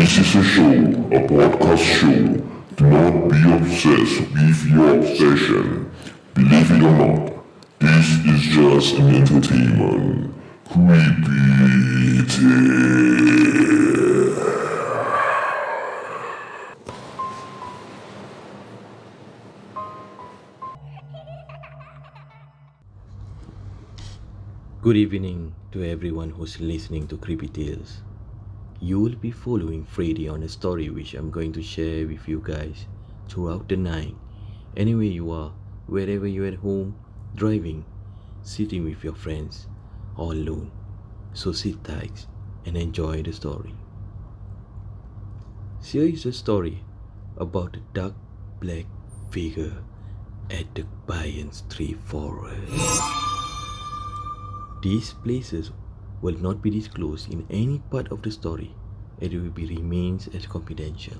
This is a show, a podcast show. Do not be obsessed with your obsession. Believe it or not, this is just an entertainment. Creepy tale. Good evening to everyone who's listening to Creepy Tales. You will be following Freddy on a story which I'm going to share with you guys throughout the night. Anywhere you are, wherever you're at home, driving, sitting with your friends, or alone. So sit tight and enjoy the story. Here is a story about a dark black figure at the Bayans Tree Forest. These places will not be disclosed in any part of the story and it will be remains as confidential.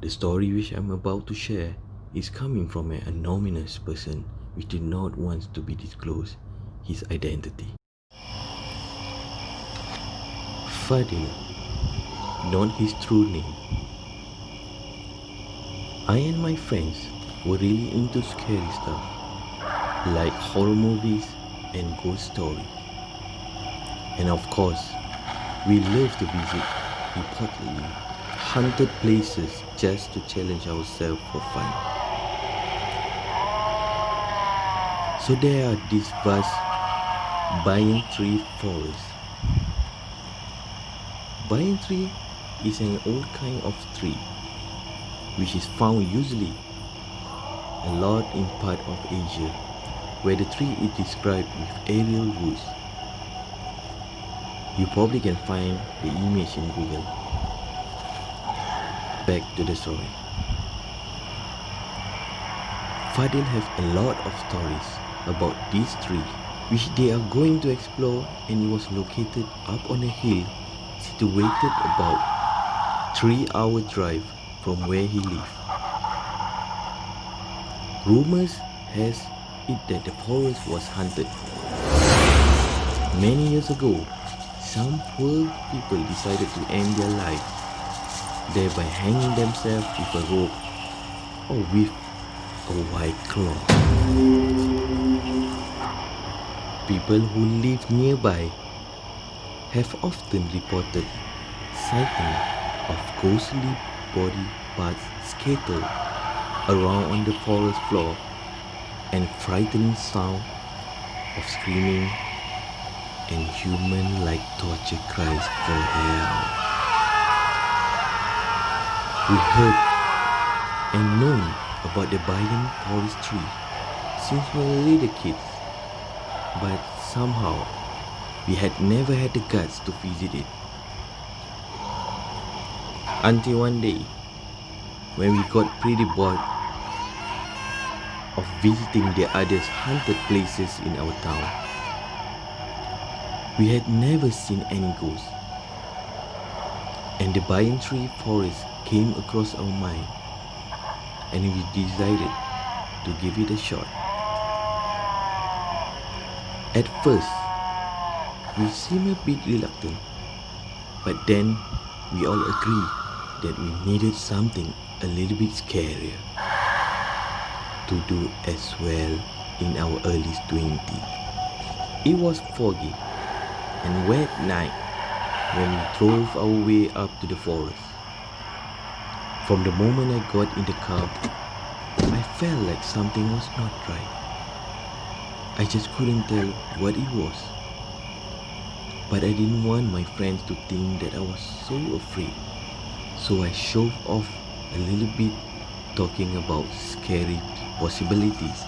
The story which I'm about to share is coming from an anonymous person which did not want to be disclosed his identity. Fadil, not his true name. I and my friends were really into scary stuff like horror movies and ghost stories. And of course, we love to visit reportedly haunted places just to challenge ourselves for fun. So there are these vast banyan tree forests. Banyan tree is an old kind of tree which is found usually a lot in part of Asia, where the tree is described with aerial roots. You probably can find the image in Google. Back to the story. Fadil have a lot of stories about this tree which they are going to explore, and it was located up on a hill situated about 3-hour drive from where he lived. Rumors has it that the forest was haunted. Many years ago, some poor people decided to end their life, thereby hanging themselves with a rope or with a white cloth. People who live nearby have often reported sighting of ghostly body parts scattered around on the forest floor and frightening sound of screaming and human-like torture cries for help. We heard and known about the Banyan forest tree since we were little kids, but somehow we had never had the guts to visit it. Until one day, when we got pretty bored of visiting the other haunted places in our town. We had never seen any ghosts, and the Banyan Tree Forest came across our mind, and we decided to give it a shot. At first, we seemed a bit reluctant, but then we all agreed that we needed something a little bit scarier to do as well in our early 20s. It was foggy and wet night when we drove our way up to the forest. From the moment I got in the car, I felt like something was not right. I just couldn't tell what it was. But I didn't want my friends to think that I was so afraid. So I shoved off a little bit, talking about scary possibilities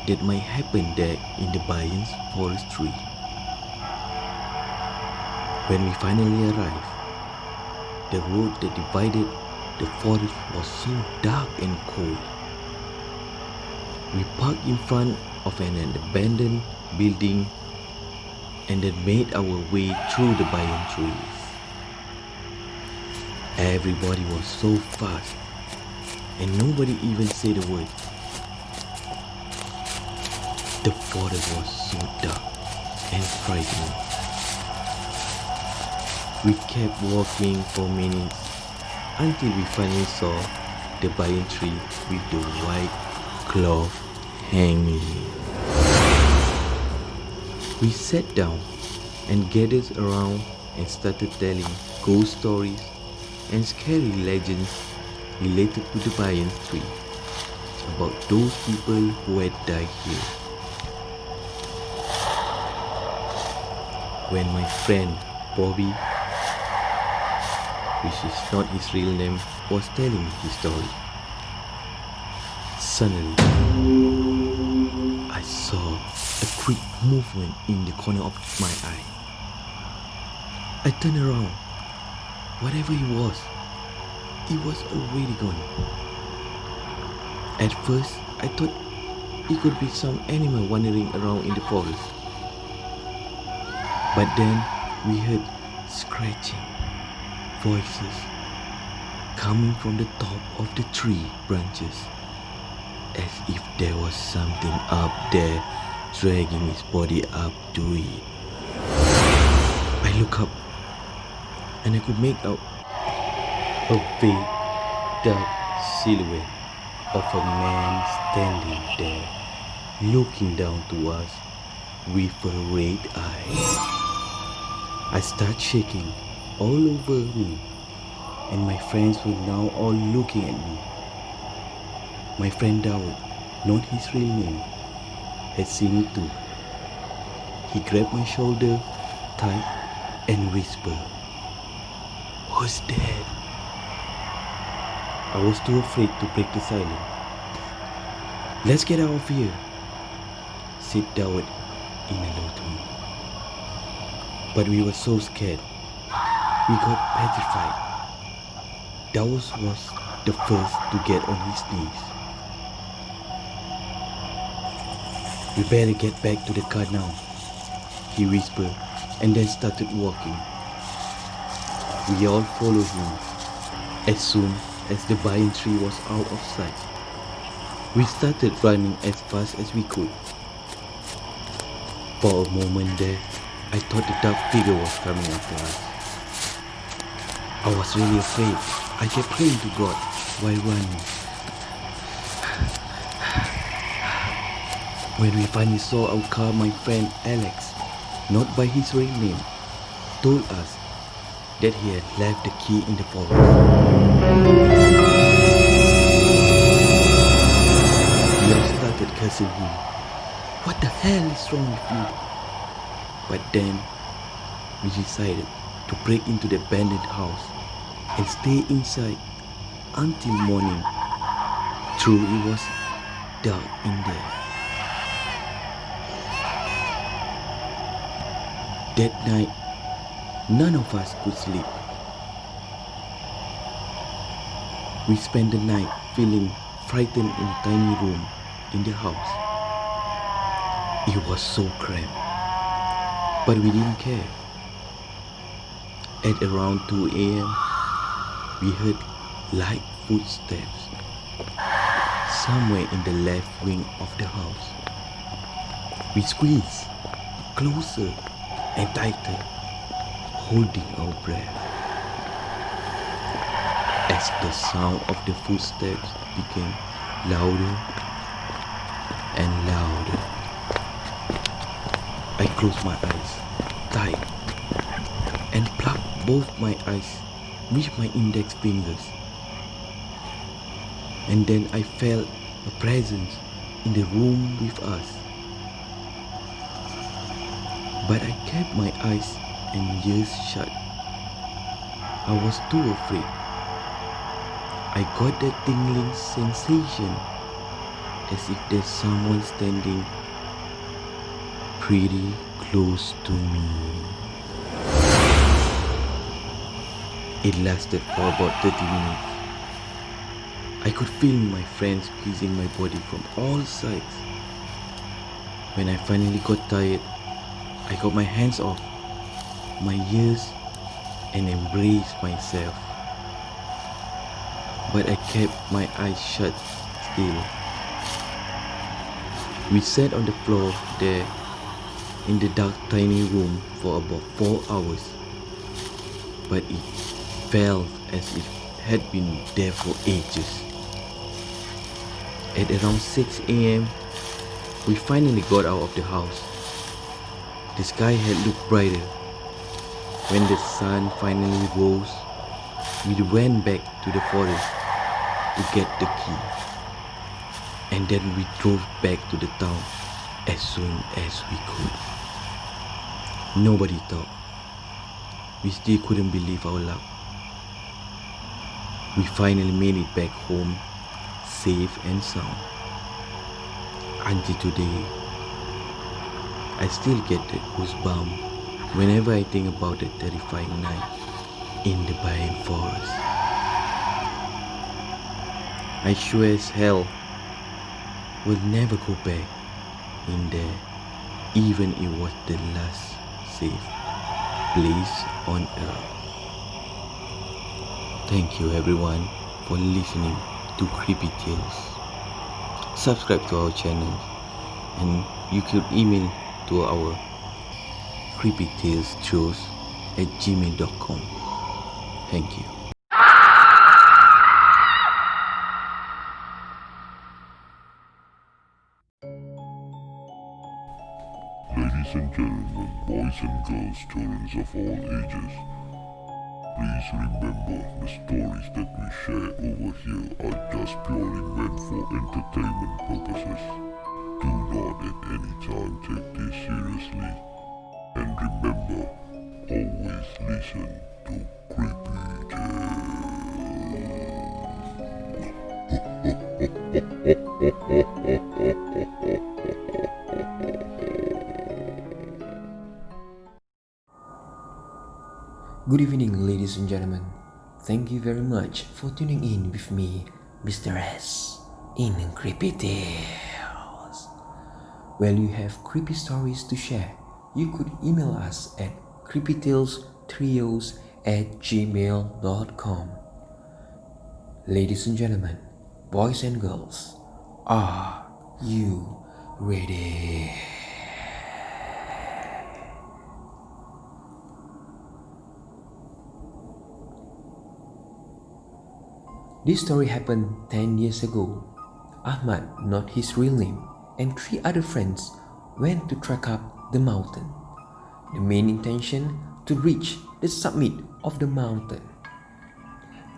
that might happen there in the Banyan's forest tree. When we finally arrived, the road that divided the forest was so dark and cold. We parked in front of an abandoned building and then made our way through the banyan trees. Everybody was so fast and nobody even said a word. The forest was so dark and frightening. We kept walking for minutes until we finally saw the banyan tree with the white cloth hanging. We sat down and gathered around and started telling ghost stories and scary legends related to the banyan tree about those people who had died here. When my friend Bobby, which is not his real name, was telling his story, suddenly I saw a quick movement in the corner of my eye. I turned around. Whatever it was already gone. At first, I thought it could be some animal wandering around in the forest. But then we heard scratching voices coming from the top of the tree branches, as if there was something up there dragging his body up to it. I looked up and I could make out a vague, dark silhouette of a man standing there, looking down to us with a red eye. I started shaking all over me, and my friends were now all looking at me. My friend Dawood, not his real name, had seen it too. He grabbed my shoulder tight and whispered, "Who's there?" I was too afraid to break the silence. "Let's get out of here," said Dawood in a low tone. But we were so scared. We got petrified. Dawood was the first to get on his knees. "We better get back to the car now," he whispered, and then started walking. We all followed him. As soon as the banyan tree was out of sight, we started running as fast as we could. For a moment there, I thought the dark figure was coming after us. I was really afraid. I kept praying to God while running. When we finally saw our car, my friend Alex, not by his real name, told us that he had left the key in the forest. We all started cursing him. "What the hell is wrong with you?" But then we decided to break into the abandoned house and stay inside until morning. True, it was dark in there. That night, none of us could sleep. We spent the night feeling frightened in a tiny room in the house. It was so cramped, but we didn't care. At around 2 a.m., we heard light footsteps somewhere in the left wing of the house. We squeezed closer and tighter, holding our breath. As the sound of the footsteps became louder and louder, I closed my eyes tight and plugged both my eyes with my index fingers. And then I felt a presence in the room with us. But I kept my eyes and ears shut. I was too afraid. I got that tingling sensation as if there's someone standing pretty close to me. It lasted for about 30 minutes. I could feel my friends squeezing my body from all sides. When I finally got tired, I got my hands off my ears and embraced myself. But I kept my eyes shut still. We sat on the floor there in the dark tiny room for about 4 hours. but it felt as if it had been there for ages. At around 6 a.m., we finally got out of the house. The sky had looked brighter. When the sun finally rose, we went back to the forest to get the key. And then we drove back to the town as soon as we could. Nobody talked. We still couldn't believe our luck. We finally made it back home, safe and sound. Until today, I still get the goosebumps whenever I think about that terrifying night in the Bayan forest. I sure as hell will never go back in there, even if it was the last safe place on earth. Thank you everyone for listening to Creepy Tales. Subscribe to our channel and you could email to our creepytalestrioz@gmail.com. Thank you. Ladies and gentlemen, boys and girls, children of all ages, please remember the stories that we share over here are just purely meant for entertainment purposes. Do not at any time take this seriously. And remember, always listen to Creepy Good evening, ladies and gentlemen. Thank you very much for tuning in with me, Mr. S, in Creepy Tales. Well, you have creepy stories to share. You could email us at creepytalestrioz@gmail.com. Ladies and gentlemen, boys and girls, are you ready? This story happened 10 years ago. Ahmad, not his real name, and 3 other friends went to trek up the mountain. The main intention to reach the summit of the mountain.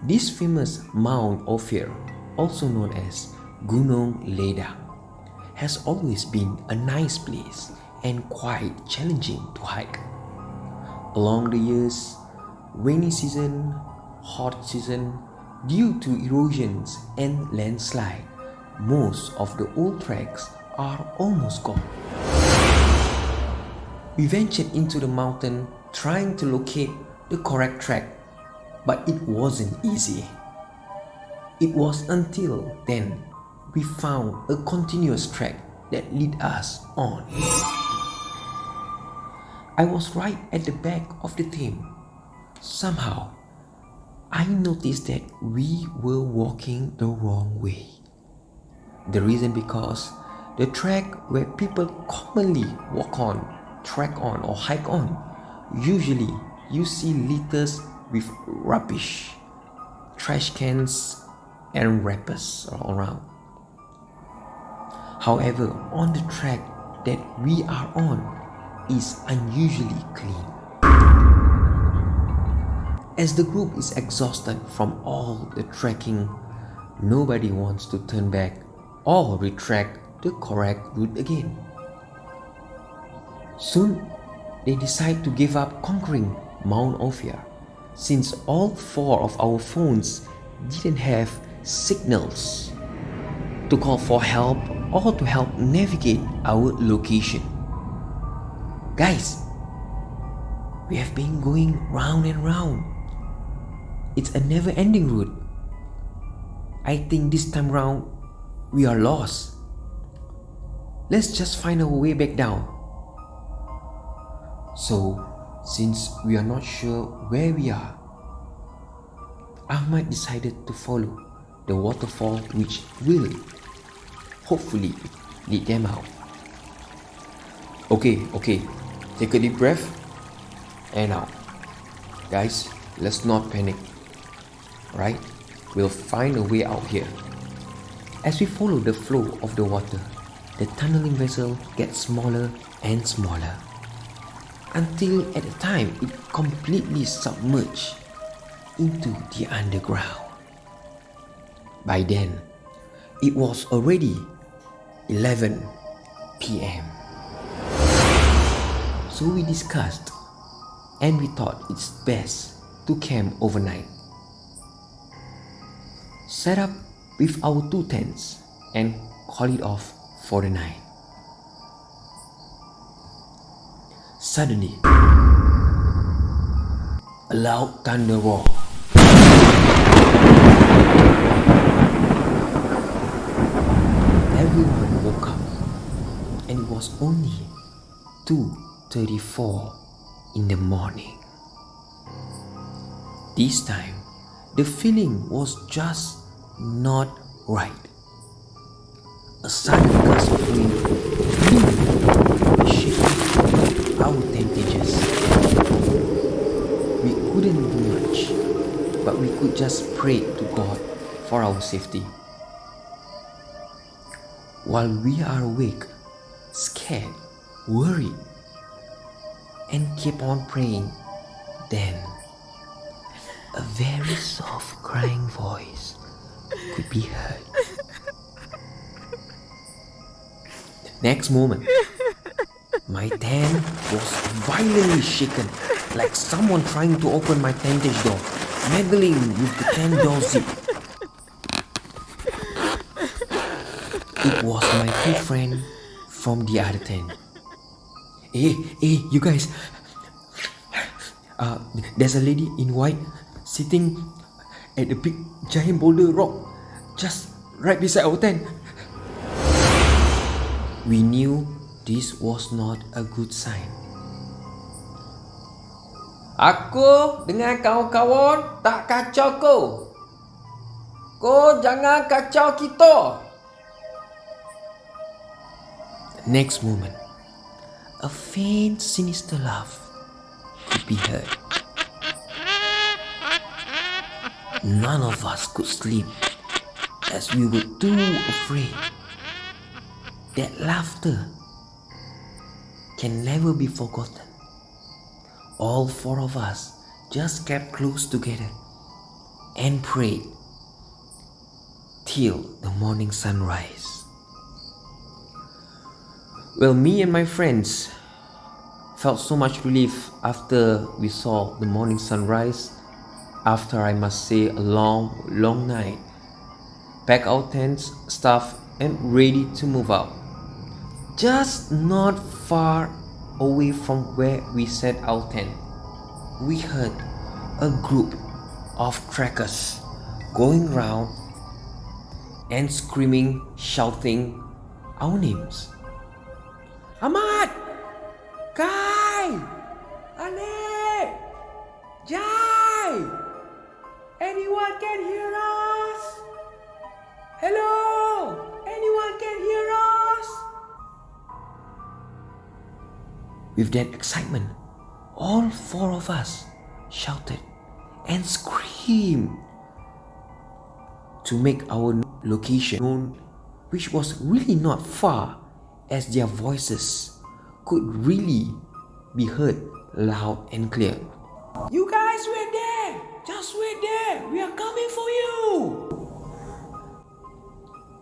This famous Mount Ophir, also known as Gunung Ledang, has always been a nice place and quite challenging to hike. Along the years, rainy season, hot season, due to erosions and landslide, most of the old tracks are almost gone. We ventured into the mountain trying to locate the correct track, but it wasn't easy. It was until then we found a continuous track that led us on. I was right at the back of the team. Somehow, I noticed that we were walking the wrong way. The reason because the track where people commonly walk on, trek on or hike on, usually you see litters with rubbish, trash cans and wrappers all around. However, on the track that we are on is unusually clean. As the group is exhausted from all the trekking, nobody wants to turn back or retract the correct route again. Soon, they decide to give up conquering Mount Ophir, since all 4 of our phones didn't have signals to call for help or to help navigate our location. Guys, we have been going round and round. It's a never-ending route. I think this time round, we are lost. Let's just find our way back down. So, since we are not sure where we are, Ahmad decided to follow the waterfall which will hopefully lead them out. Okay, take a deep breath and out. Guys, let's not panic. Right? We'll find a way out here. As we follow the flow of the water, the tunneling vessel gets smaller and smaller, until at the time it completely submerged into the underground. By then, it was already 11 p.m. So we discussed and we thought it's best to camp overnight. Set up with our 2 tents and call it off for the night. Suddenly, a loud thunder roar. Everyone woke up, and it was only 2:34 in the morning. This time, the feeling was just not right. A sudden gust of wind blew, shaking our tent edges. We couldn't do much, but we could just pray to God for our safety. While we are awake, scared, worried, and keep on praying, then a very soft crying voice could be heard. The next moment, my tent was violently shaken, like someone trying to open my tentage door, meddling with the tent door zip. It was my good friend from the other tent. Hey, you guys. There's a lady in white sitting at a big giant boulder rock just right beside our tent. We knew this was not a good sign. Aku dengan kawan-kawan tak kacau kau. Kau jangan kacau kita. The next moment, a faint, sinister laugh could be heard. None of us could sleep as we were too afraid. That laughter can never be forgotten. All 4 of us just kept close together and prayed till the morning sunrise. Well, me and my friends felt so much relief after we saw the morning sunrise. After, I must say, a long night. Pack our tents, stuff, and ready to move out. Just not far away from where we set our tent, we heard a group of trackers going round and screaming, shouting our names. Ahmad! Kai! Ane! Jai! Anyone can hear us? Hello! Anyone can hear us? With that excitement, all 4 of us shouted and screamed to make our location known, which was really not far, as their voices could really be heard loud and clear. You guys wait there! Just wait there! We are coming for you!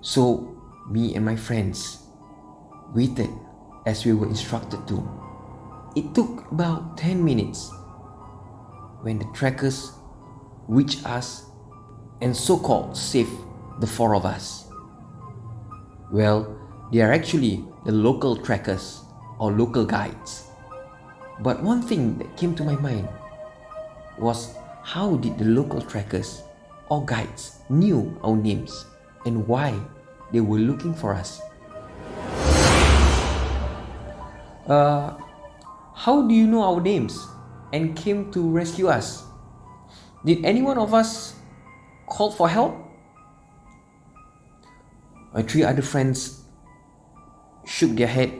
So, me and my friends waited as we were instructed to. It took about 10 minutes when the trackers reached us and so-called saved the 4 of us. Well, they are actually the local trackers or local guides. But one thing that came to my mind was, how did the local trackers or guides knew our names and why they were looking for us? How do you know our names and came to rescue us? Did any one of us call for help? My 3 other friends shook their head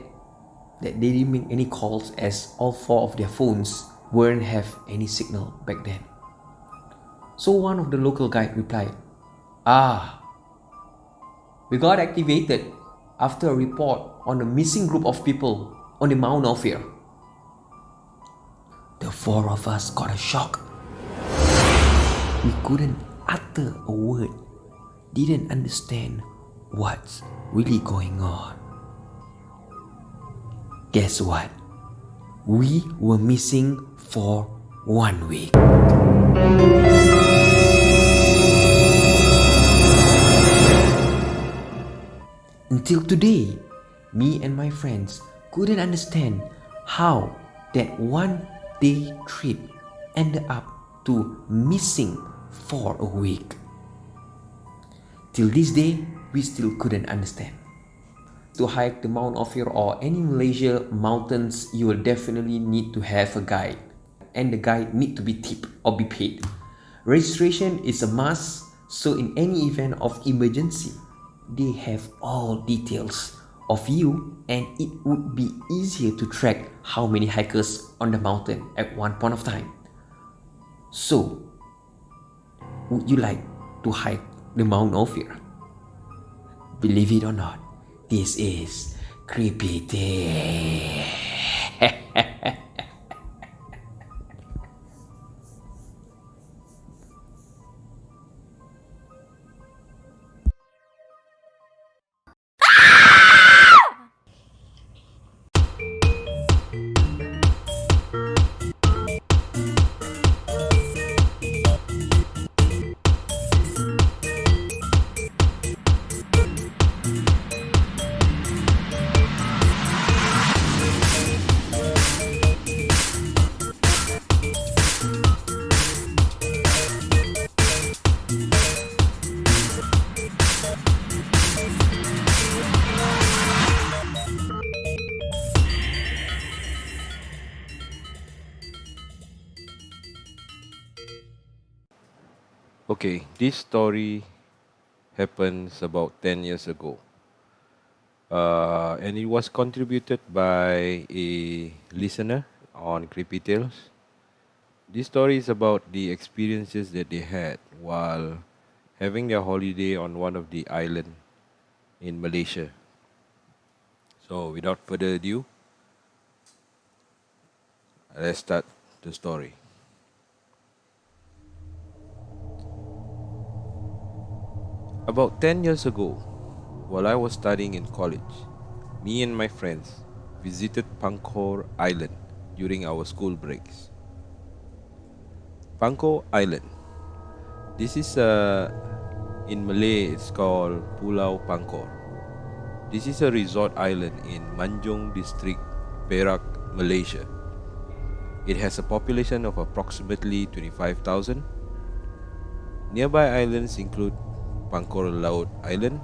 that they didn't make any calls, as all 4 of their phones wouldn't have any signal back then. So one of the local guide replied, "Ah, we got activated after a report on a missing group of people on the Mount Ophir." The four of us got a shock. We couldn't utter a word, didn't understand what's really going on. Guess what? We were missing for 1 week. Until today, me and my friends couldn't understand how that 1 day trip ended up to missing for a week. Till this day, we still couldn't understand. To hike the Mount Ophir or any Malaysia mountains, you will definitely need to have a guide, and the guide need to be tipped or be paid. Registration is a must, so in any event of emergency, they have all details of you, and it would be easier to track how many hikers on the mountain at one point of time. So, would you like to hike the Mount Ophir? Believe it or not, this is Creepy Tale. Okay, this story happens about 10 years ago. And it was contributed by a listener on Creepy Tales. This story is about the experiences that they had while having their holiday on one of the island in Malaysia. So without further ado, let's start the story. About 10 years ago, while I was studying in college, me and my friends visited Pankor Island during our school breaks. Pankor Island. This is in Malay it's called Pulau Pankor. This is a resort island in Manjung district, Perak, Malaysia. It has a population of approximately 25,000. Nearby islands include Pankor Laut Island,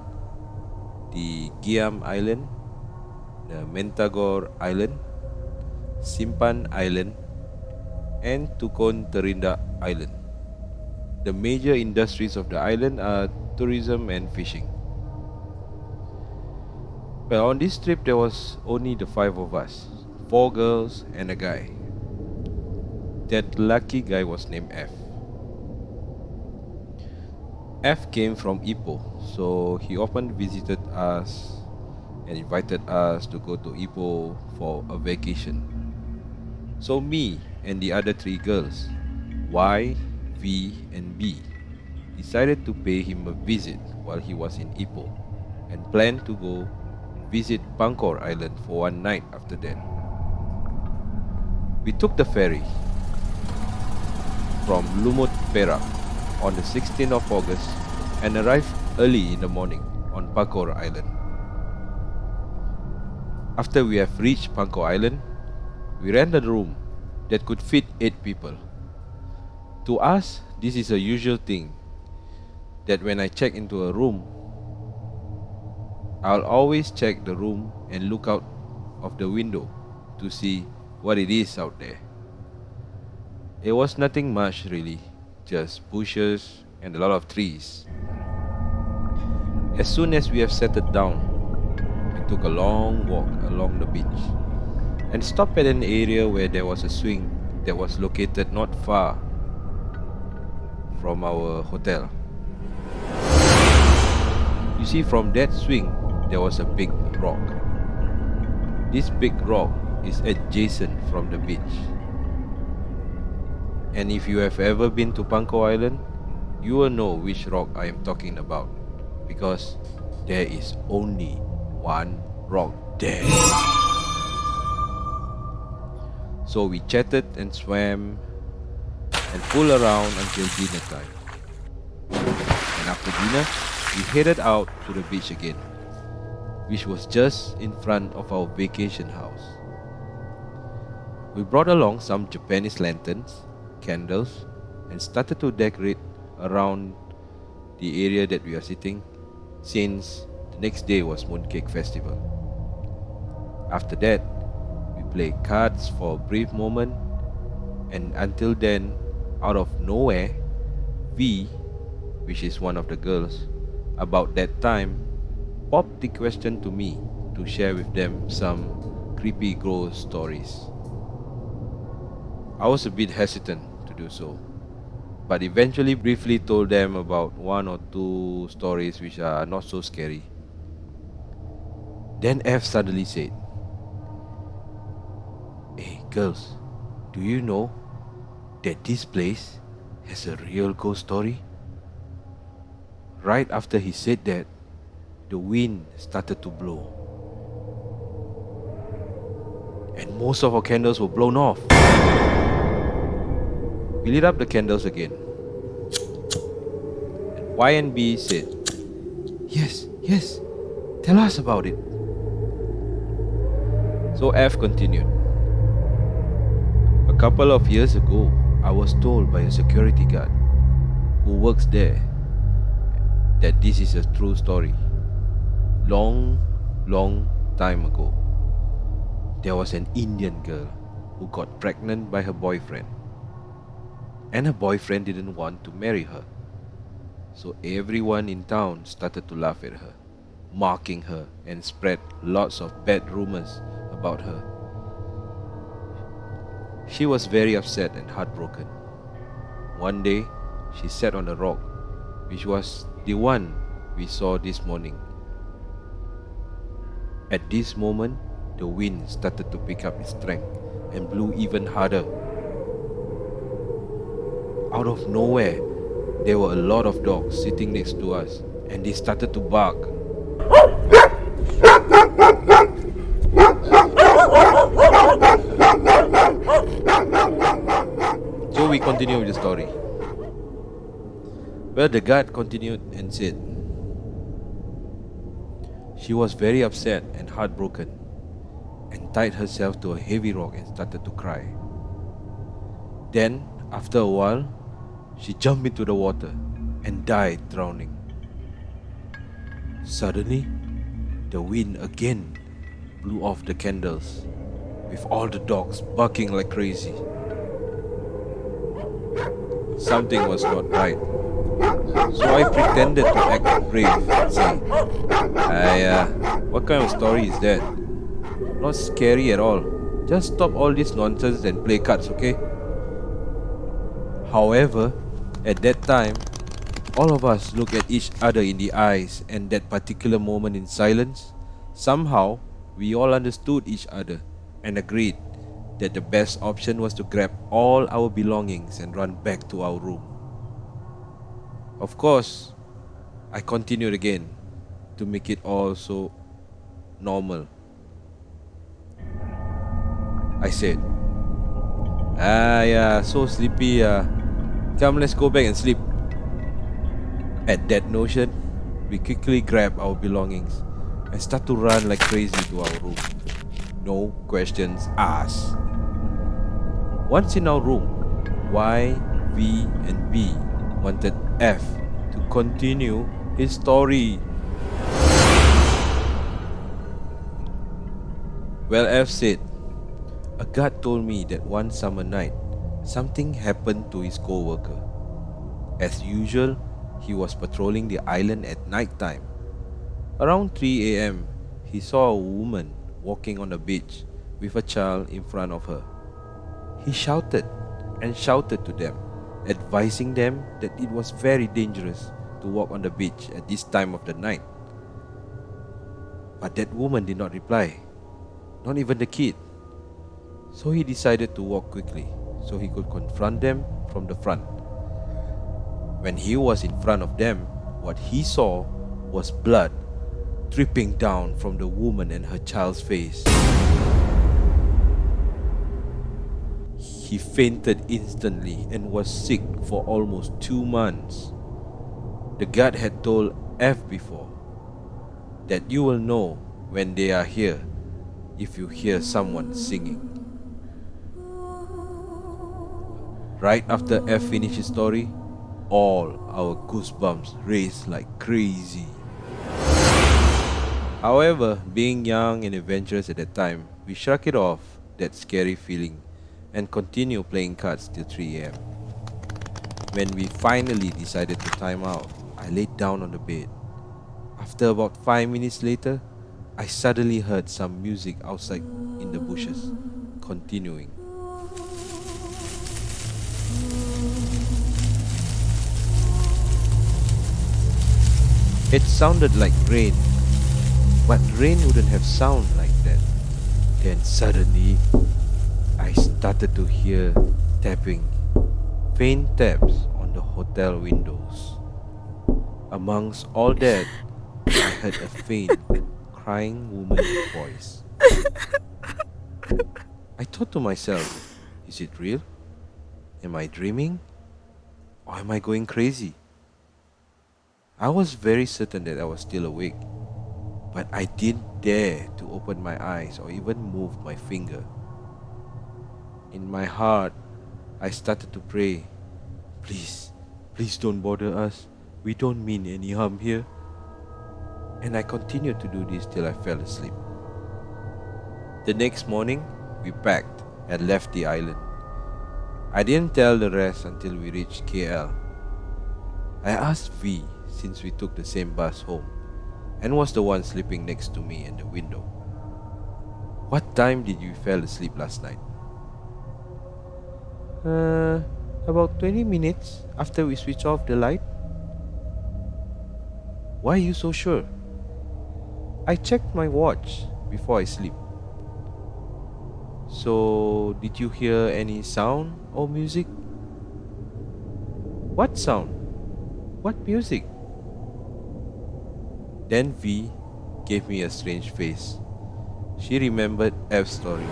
the Giam Island, the Mentagor Island, Simpan Island, and Tukon Terindak Island. The major industries of the island are tourism and fishing. Well, on this trip there was only the 5 of us, 4 girls and a guy. That lucky guy was named F. F came from Ipoh, so he often visited us and invited us to go to Ipoh for a vacation. So me and the other 3 girls, Y, V, and B, decided to pay him a visit while he was in Ipoh and planned to go visit Pankor Island for one night after that. We took the ferry from Lumut, Perak on the 16th of August and arrived early in the morning on Pankor Island. After we have reached Pankor Island, we rented a room that could fit 8 people. To us, this is a usual thing, that when I check into a room, I'll always check the room and look out of the window to see what it is out there. It was nothing much really, just bushes and a lot of trees. As soon as we have settled down, we took a long walk along the beach and stopped at an area where there was a swing that was located not far from our hotel. You see, from that swing, there was a big rock. This big rock is adjacent from the beach. And if you have ever been to Panko Island, you will know which rock I am talking about, because there is only one rock there. So we chatted and swam and fooled around until dinner time. And after dinner, we headed out to the beach again, which was just in front of our vacation house. We brought along some Japanese lanterns, candles, and started to decorate around the area that we are sitting, since the next day was Mooncake Festival. After that, we played cards for a brief moment, and until then, out of nowhere, V, which is one of the girls, about that time, popped the question to me to share with them some creepy ghost stories. I was a bit hesitant to do so, but eventually briefly told them about one or two stories which are not so scary. Then F suddenly said, "Hey girls, do you know that this place has a real ghost story?" Right after he said that, the wind started to blow, and most of our candles were blown off. We lit up the candles again, and Y and B said, Yes, tell us about it." So F continued, "A couple of years ago, I was told by a security guard who works there that this is a true story. Long time ago, there was an Indian girl who got pregnant by her boyfriend, and her boyfriend didn't want to marry her. So everyone in town started to laugh at her, mocking her, and spread lots of bad rumors about her. She was very upset and heartbroken. One day, she sat on a rock, which was the one we saw this morning. At this moment, the wind started to pick up its strength and blew even harder. Out of nowhere, there were a lot of dogs sitting next to us, and they started to bark. So we continue with the story. Well, the guard continued and said, she was very upset and heartbroken, and tied herself to a heavy rock and started to cry. Then, after a while, she jumped into the water and died drowning. Suddenly, the wind again blew off the candles, with all the dogs barking like crazy. Something was not right. So I pretended to act brave and say, what kind of story is that? Not scary at all. Just stop all this nonsense and play cards, okay? However, at that time, all of us looked at each other in the eyes, and that particular moment in silence, somehow we all understood each other and agreed that the best option was to grab all our belongings and run back to our room. Of course, I continued again to make it all so normal. I said, so sleepy. Come, let's go back and sleep. At that notion, we quickly grabbed our belongings and start to run like crazy to our room. No questions asked. Once in our room, Y, V, and B wanted F to continue his story. Well, F said, a guard told me that one summer night, something happened to his co-worker. As usual, he was patrolling the island at night time. Around 3 a.m., he saw a woman walking on the beach with a child in front of her. He shouted and shouted to them, advising them that it was very dangerous to walk on the beach at this time of the night. But that woman did not reply, not even the kid. So he decided to walk quickly so he could confront them from the front. When he was in front of them, what he saw was blood dripping down from the woman and her child's face. He fainted instantly and was sick for almost 2 months. The guard had told F before that you will know when they are here if you hear someone singing. Right after F finished his story, all our goosebumps raced like crazy. However, being young and adventurous at that time, we shrugged it off, that scary feeling, and continued playing cards till 3 a.m. When we finally decided to time out, I laid down on the bed. After about 5 minutes later, I suddenly heard some music outside in the bushes, continuing. It sounded like rain, but rain wouldn't have sound like that. Then suddenly, I started to hear tapping, faint taps on the hotel windows. Amongst all that, I heard a faint, crying woman's voice. I thought to myself, is it real? Am I dreaming? Or am I going crazy? I was very certain that I was still awake, but I didn't dare to open my eyes or even move my finger. In my heart, I started to pray, please, please don't bother us. We don't mean any harm here. And I continued to do this till I fell asleep. The next morning, we packed and left the island. I didn't tell the rest until we reached KL. I asked V, since we took the same bus home and was the one sleeping next to me in the window, what time did you fall asleep last night? About 20 minutes after we switched off the light. Why are you so sure? I checked my watch before I sleep. So, did you hear any sound or music? What sound? What music? Then V gave me a strange face. She remembered F's story.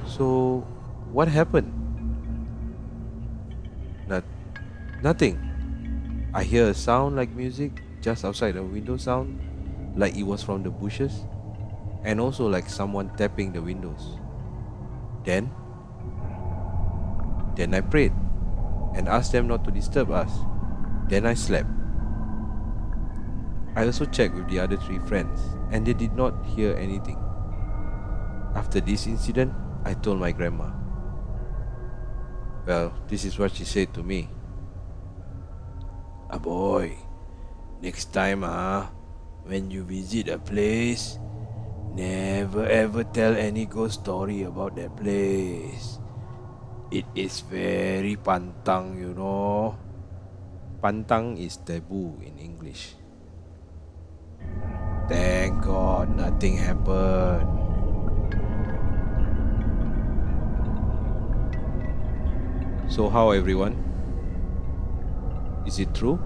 So, what happened? Nothing. I hear a sound like music just outside the window sound, like it was from the bushes, and also like someone tapping the windows. Then I prayed and asked them not to disturb us. Then I slept. I also checked with the other 3 friends and they did not hear anything. After this incident, I told my grandma. Well, this is what she said to me. Boy, next time when you visit a place, never ever tell any ghost story about that place. It is very pantang, you know. Pantang is taboo in English. Thank God nothing happened. So how everyone? Is it true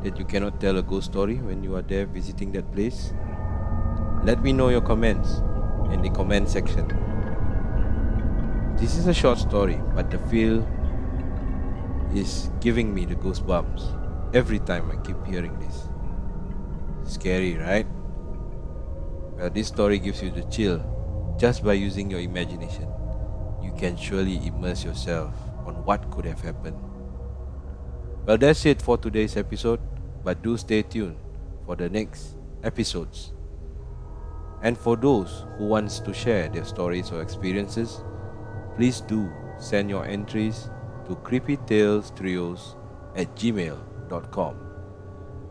that you cannot tell a ghost story when you are there visiting that place? Let me know your comments in the comment section. This is a short story, but the feel is giving me the goosebumps every time I keep hearing this. Scary, right? Well, this story gives you the chill just by using your imagination. You can surely immerse yourself on what could have happened. Well, that's it for today's episode, but do stay tuned for the next episodes. And for those who wants to share their stories or experiences, please do send your entries to creepytalestrioz@gmail.com.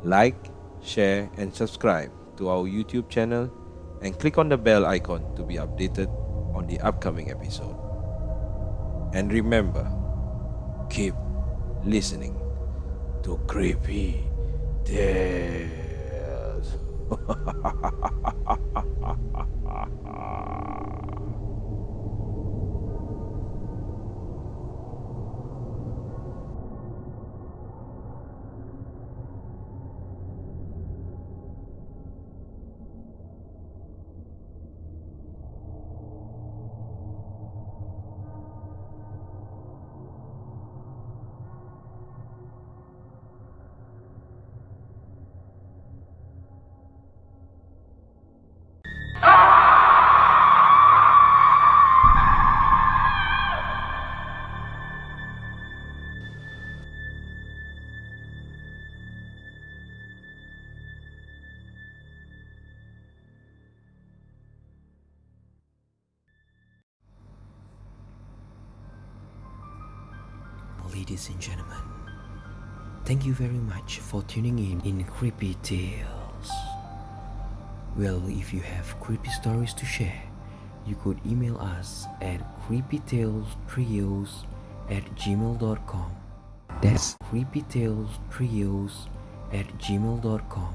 Like, share and subscribe to our YouTube channel and click on the bell icon to be updated on the upcoming episode. And remember, keep listening to Creepy Tales. Ladies and gentlemen, thank you very much for tuning in Creepy Tales. Well, if you have creepy stories to share, you could email us at creepytalestrioz@gmail.com. That's creepytalestrioz@gmail.com.